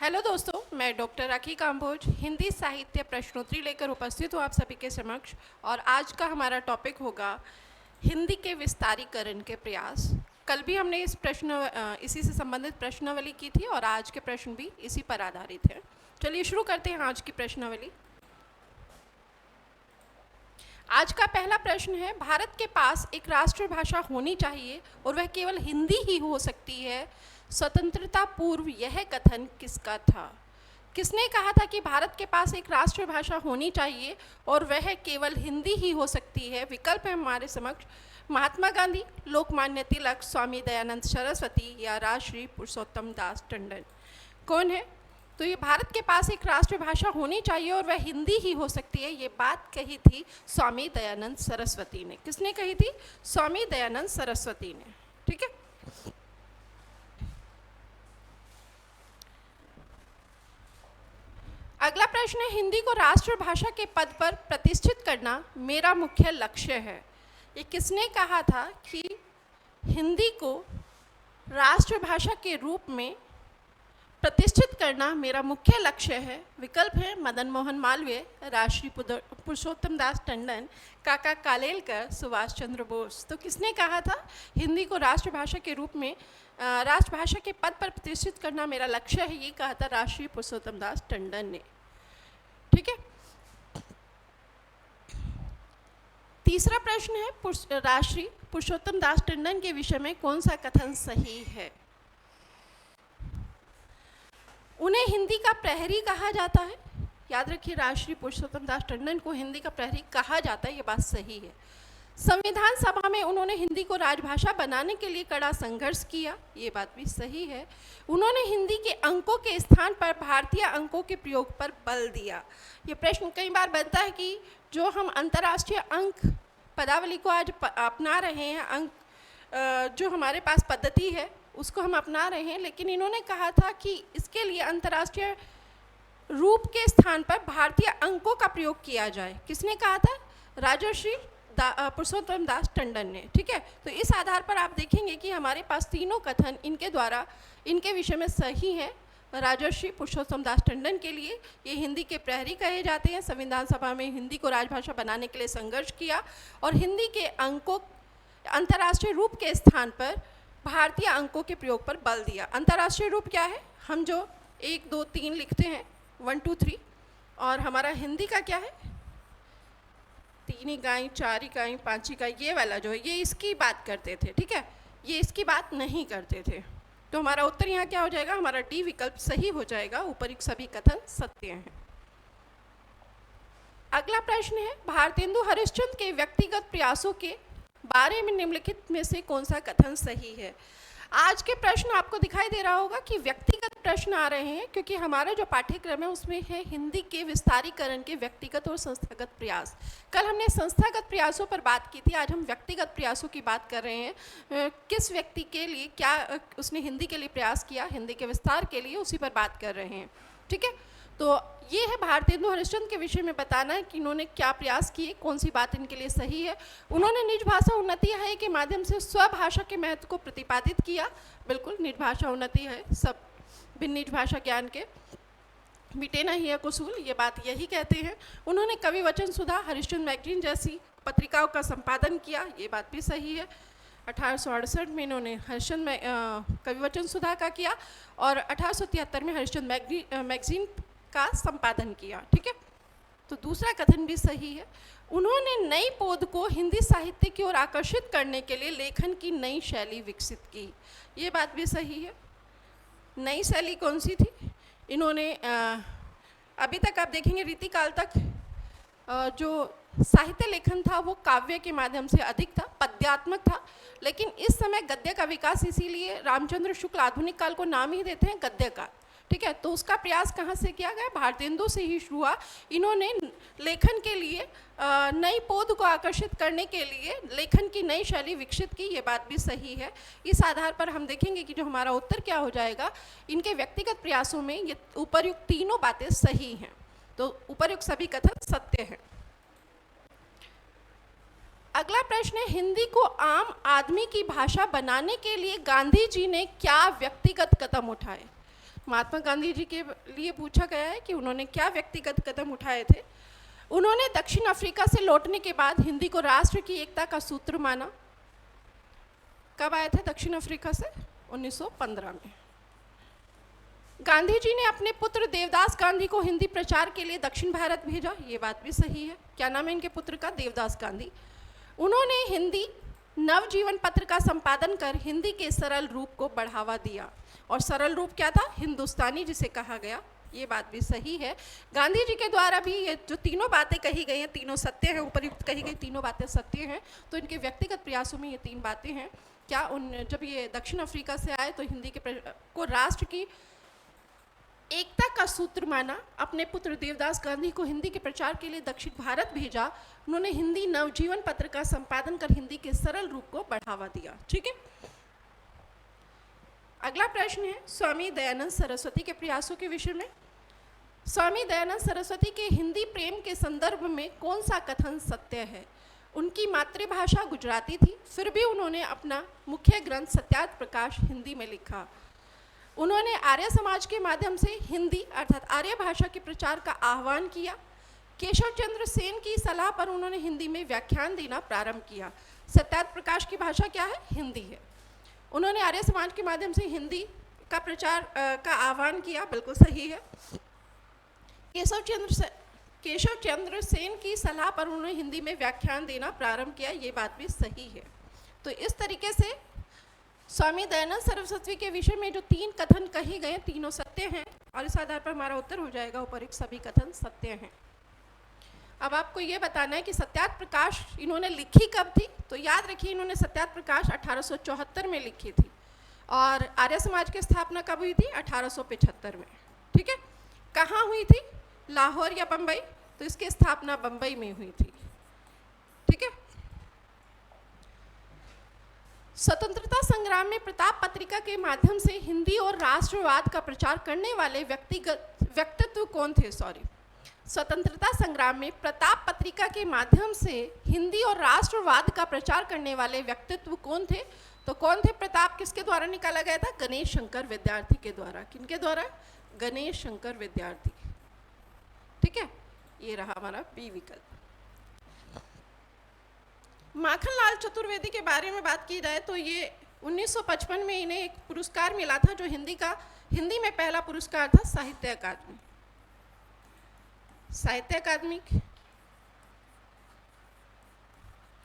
Hello दोस्तों, मैं doctor राखी काम्बोज हिंदी साहित्य प्रश्नोत्तरी लेकर उपस्थित हूँ आप सभी के समक्ष। और आज का हमारा टॉपिक होगा हिंदी के विस्तारीकरण के प्रयास। कल भी हमने इसी से संबंधित प्रश्नावली की थी और आज के प्रश्न भी इसी पर आधारित हैं। चलिए शुरू करते हैं आज की प्रश्नावली। आज का पहला प्रश्न है, भारत के पास एक राष्ट्रभाषा होनी चाहिए और वह केवल हिंदी ही हो सकती है। स्वतंत्रता पूर्व यह कथन किसका था? किसने कहा था कि भारत के पास एक राष्ट्रभाषा होनी चाहिए और वह केवल हिंदी ही हो सकती है? विकल्प है हमारे समक्ष, महात्मा गांधी, लोकमान्य तिलक, स्वामी दयानंद सरस्वती या राजश्री पुरुषोत्तम दास टंडन। कौन है? तो ये भारत के पास एक राष्ट्रभाषा होनी चाहिए और वह हिंदी ही हो सकती है, ये बात कही थी स्वामी दयानंद सरस्वती ने। किसने कही थी? स्वामी दयानंद सरस्वती ने। ठीक है। अगला प्रश्न है, हिंदी को राष्ट्रभाषा के पद पर प्रतिष्ठित करना मेरा मुख्य लक्ष्य है। ये किसने कहा था कि हिंदी को राष्ट्रभाषा के रूप में प्रतिष्ठित करना मेरा मुख्य लक्ष्य है? विकल्प है मदन मोहन मालवीय, राजश्री पुरुषोत्तम दास टंडन, काका कालेलकर, सुभाष चंद्र बोस। तो किसने कहा था हिंदी को राष्ट्रभाषा के रूप में राष्ट्रभाषा के पद पर प्रतिष्ठित करना मेरा लक्ष्य है? ये कहा था राजश्री पुरुषोत्तम दास टंडन ने। ठीक है। तीसरा प्रश्न है, राजश्री पुरुषोत्तम दास टंडन के विषय में कौन सा कथन सही है? उन्हें हिंदी का प्रहरी कहा जाता है। याद रखिए, राजश्री पुरुषोत्तम दास टंडन को हिंदी का प्रहरी कहा जाता है, ये बात सही है। संविधान सभा में उन्होंने हिंदी को राजभाषा बनाने के लिए कड़ा संघर्ष किया, ये बात भी सही है। उन्होंने हिंदी के अंकों के स्थान पर भारतीय अंकों के प्रयोग पर बल दिया। ये प्रश्न कई बार बनता है कि जो हम अंतर्राष्ट्रीय अंक पदावली को आज अपना रहे हैं, अंक जो हमारे पास पद्धति है उसको हम अपना रहे हैं, लेकिन इन्होंने कहा था कि इसके लिए अंतर्राष्ट्रीय रूप के स्थान पर भारतीय अंकों का प्रयोग किया जाए। किसने कहा था? राजर्षि पुरुषोत्तम दास टंडन ने। ठीक है। तो इस आधार पर आप देखेंगे कि हमारे पास तीनों कथन इनके द्वारा इनके विषय में सही है। राजर्षि पुरुषोत्तम दास टंडन के लिए ये हिंदी के प्रहरी कहे जाते हैं। संविधान सभा में हिंदी को राजभाषा बनाने के लिए संघर्ष किया और हिंदी के अंकों अंतर्राष्ट्रीय रूप के स्थान पर भारतीय अंकों के प्रयोग पर बल दिया। अंतर्राष्ट्रीय रूप क्या है? हम जो 1 2 3 लिखते हैं, 1 2 3, और हमारा हिंदी का क्या है? 3 इकाई, 4 इकाई, 5 इकाई, ये वाला जो है ये इसकी बात करते थे। ठीक है, ये इसकी बात नहीं करते थे। तो हमारा उत्तर यहाँ क्या हो जाएगा? हमारा डी विकल्प सही हो जाएगा। ऊपरी सभी कथन सत्य हैं। अगला प्रश्न है, भारतेंदु हरिश्चंद्र के व्यक्तिगत प्रयासों के बारे में निम्नलिखित में से कौन सा कथन सही है? आज के प्रश्न आपको दिखाई दे रहा होगा कि व्यक्तिगत प्रश्न आ रहे हैं, क्योंकि हमारा जो पाठ्यक्रम है उसमें है हिंदी के विस्तारीकरण के व्यक्तिगत और संस्थागत प्रयास। कल हमने संस्थागत प्रयासों पर बात की थी, आज हम व्यक्तिगत प्रयासों की बात कर रहे हैं। किस व्यक्ति के लिए क्या उसने हिंदी के लिए प्रयास किया, हिंदी के विस्तार के लिए, उसी पर बात कर रहे हैं। ठीक है। तो ये है भारतेंदु हरिश्चंद्र के विषय में बताना है कि इन्होंने क्या प्रयास किए, कौन सी बात इनके लिए सही है। उन्होंने निज भाषा उन्नति है के माध्यम से स्वभाषा के महत्व को प्रतिपादित किया। बिल्कुल, निज भाषा उन्नति है, सब बिन निज भाषा ज्ञान के मिटे न हिय कुसूल, ये बात यही कहते हैं। उन्होंने कवि वचन सुधा, हरिश्चंद्र मैगजीन जैसी पत्रिकाओं का संपादन किया, ये बात भी सही है। 1868 में इन्होंने हरिश्चंद्र कवि वचन सुधा का किया और 1873 में हरिश्चंद्र मैगजीन का संपादन किया। ठीक है। तो दूसरा कथन भी सही है। उन्होंने नई पौध को हिंदी साहित्य की ओर आकर्षित करने के लिए लेखन की नई शैली विकसित की, ये बात भी सही है। नई शैली कौन सी थी? इन्होंने अभी तक आप देखेंगे रीतिकाल तक जो साहित्य लेखन था वो काव्य के माध्यम से अधिक था, पद्यात्मक था, लेकिन इस समय गद्य का विकास, इसीलिए रामचंद्र शुक्ल आधुनिक काल को नाम ही देते हैं गद्य का। ठीक है। तो उसका प्रयास कहाँ से किया गया? भारतेंदु से ही शुरू हुआ। इन्होंने लेखन के लिए नई पौध को आकर्षित करने के लिए लेखन की नई शैली विकसित की, ये बात भी सही है। इस आधार पर हम देखेंगे कि जो हमारा उत्तर क्या हो जाएगा, इनके व्यक्तिगत प्रयासों में ये उपर्युक्त तीनों बातें सही हैं। तो उपर्युक्त सभी कथन सत्य हैं। अगला प्रश्न है, हिंदी को आम आदमी की भाषा बनाने के लिए गांधी जी ने क्या व्यक्तिगत कदम उठाए? महात्मा गांधी जी के लिए पूछा गया है कि उन्होंने क्या व्यक्तिगत कदम उठाए थे। उन्होंने दक्षिण अफ्रीका से लौटने के बाद हिंदी को राष्ट्र की एकता का सूत्र माना। कब आए थे दक्षिण अफ्रीका से? 1915 में। गांधी जी ने अपने पुत्र देवदास गांधी को हिंदी प्रचार के लिए दक्षिण भारत भेजा। ये बात भी सही है। क्या नाम है इनके पुत्र का? देवदास गांधी। उन्होंने हिंदी नवजीवन पत्र का संपादन कर हिंदी के सरल रूप को बढ़ावा दिया। और सरल रूप क्या था? हिंदुस्तानी, जिसे कहा गया। ये बात भी सही है। गांधी जी के द्वारा भी ये जो तीनों बातें कही गई हैं, तीनों सत्य हैं, उपयुक्त कही गई तीनों बातें सत्य हैं। तो इनके व्यक्तिगत प्रयासों में ये तीन बातें हैं। क्या जब ये दक्षिण अफ्रीका से आए तो हिंदी को राष्ट्र की एकता का सूत्र माना। अपने पुत्र देवदास गांधी को हिंदी के प्रचार के लिए दक्षिण भारत भेजा। उन्होंने हिंदी नवजीवन पत्र का संपादन कर हिंदी के सरल रूप को बढ़ावा दिया। ठीक है। अगला प्रश्न है स्वामी दयानंद सरस्वती के प्रयासों के विषय में। स्वामी दयानंद सरस्वती के हिंदी प्रेम के संदर्भ में कौन सा कथन सत्य है? उनकी मातृभाषा गुजराती थी, फिर भी उन्होंने अपना मुख्य ग्रंथ सत्यार्थ प्रकाश हिंदी में लिखा। उन्होंने आर्य समाज के माध्यम से हिंदी अर्थात आर्य भाषा के प्रचार का आह्वान किया। केशव चंद्र सेन की सलाह पर उन्होंने हिंदी में व्याख्यान देना प्रारंभ किया। सत्यार्थ प्रकाश की भाषा क्या है? हिंदी है। उन्होंने आर्य समाज के माध्यम से हिंदी का प्रचार का आह्वान किया। बिल्कुल सही है। केशव चंद्र सेन की सलाह पर उन्होंने हिंदी में व्याख्यान देना प्रारंभ किया। ये बात भी सही है। तो इस तरीके से स्वामी दयानंद सरस्वती के विषय में जो तीन कथन कहे गए तीनों सत्य हैं और इस आधार पर हमारा उत्तर हो जाएगा ऊपर सभी कथन सत्य हैं। अब आपको ये बताना है कि सत्यार्थ प्रकाश इन्होंने लिखी कब थी? तो याद रखिए इन्होंने सत्यार्थ प्रकाश 1874 में लिखी थी और आर्य समाज की स्थापना कब हुई थी? 1875 में। ठीक है। कहाँ हुई थी? लाहौर या बम्बई? तो इसकी स्थापना बम्बई में हुई थी। ठीक है। स्वतंत्रता संग्राम में प्रताप पत्रिका के माध्यम से हिंदी और राष्ट्रवाद का प्रचार करने वाले व्यक्तित्व कौन थे? स्वतंत्रता संग्राम में प्रताप पत्रिका के माध्यम से हिंदी और राष्ट्रवाद का प्रचार करने वाले व्यक्तित्व कौन थे? तो कौन थे प्रताप? किसके द्वारा निकाला गया था? गणेश शंकर विद्यार्थी के द्वारा। किनके द्वारा? गणेश शंकर विद्यार्थी। ठीक है। ये रहा हमारा बी विकल्प। माखनलाल चतुर्वेदी के बारे में बात की जाए तो ये 1955 में इन्हें एक पुरस्कार मिला था जो हिंदी में पहला पुरस्कार था साहित्य अकादमी। साहित्य अकादमी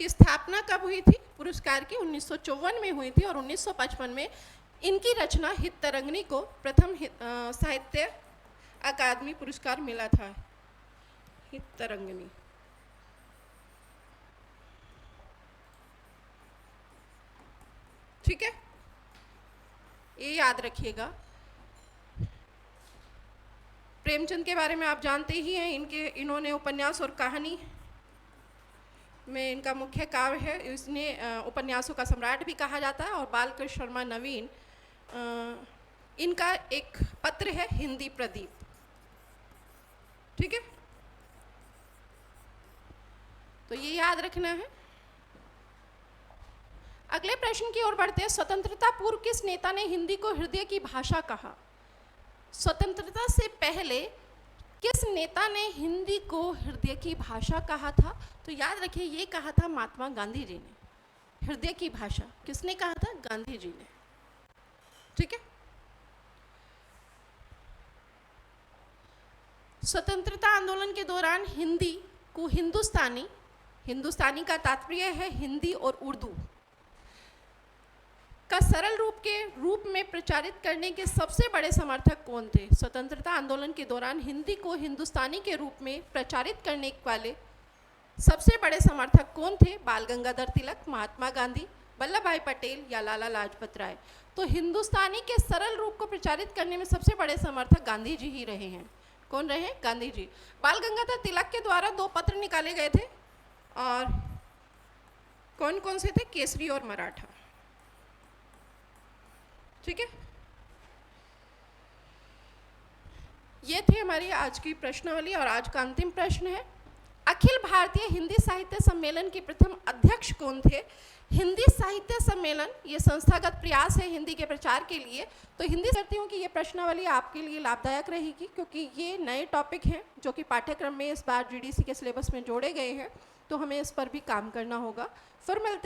की स्थापना कब हुई थी? पुरस्कार की 1954 में हुई थी और 1955 में इनकी रचना हित तरंगिणी को प्रथम साहित्य अकादमी पुरस्कार मिला था। हित तरंगिणी। ठीक है। ये याद रखिएगा। प्रेमचंद के बारे में आप जानते ही हैं। इन्होंने उपन्यास और कहानी में इनका मुख्य काव्य है। इसने उपन्यासों का सम्राट भी कहा जाता है। और बालकृष्ण शर्मा नवीन इनका एक पत्र है हिंदी प्रदीप। ठीक है। तो ये याद रखना है। अगले प्रश्न की ओर बढ़ते हैं। स्वतंत्रता पूर्व किस नेता ने हिंदी को हृदय की भाषा कहा? स्वतंत्रता से पहले किस नेता ने हिंदी को हृदय की भाषा कहा था? तो याद रखिए ये कहा था महात्मा गांधी जी ने। हृदय की भाषा किसने कहा था? गांधी जी ने। ठीक है। स्वतंत्रता आंदोलन के दौरान हिंदी को हिंदुस्तानी का तात्पर्य है हिंदी और उर्दू का सरल रूप में प्रचारित करने के सबसे बड़े समर्थक कौन थे? स्वतंत्रता आंदोलन के दौरान हिंदी को हिंदुस्तानी के रूप में प्रचारित करने वाले सबसे बड़े समर्थक कौन थे? बाल गंगाधर तिलक, महात्मा गांधी, वल्लभ भाई पटेल या लाला लाजपत राय। तो हिंदुस्तानी के सरल रूप को प्रचारित करने में सबसे बड़े समर्थक गांधी जी ही रहे हैं। कौन रहे? गांधी जी। बाल गंगाधर तिलक के द्वारा 2 पत्र निकाले गए थे और कौन कौन से थे? केसरी और मराठा। ठीक है। ये थी हमारी आज की प्रश्नावली और आज का अंतिम प्रश्न है। अखिल भारतीय हिंदी साहित्य सम्मेलन के प्रथम अध्यक्ष कौन थे? हिंदी साहित्य सम्मेलन ये संस्थागत प्रयास है हिंदी के प्रचार के लिए। तो हिंदी करती हूँ कि ये प्रश्नावली आपके लिए लाभदायक रहेगी, क्योंकि ये नए टॉपिक हैं जो कि पाठ्यक्रम में इस बार जीडीसी के सिलेबस में जोड़े गए हैं, तो हमें इस पर भी काम करना होगा। फिर मिलते हैं।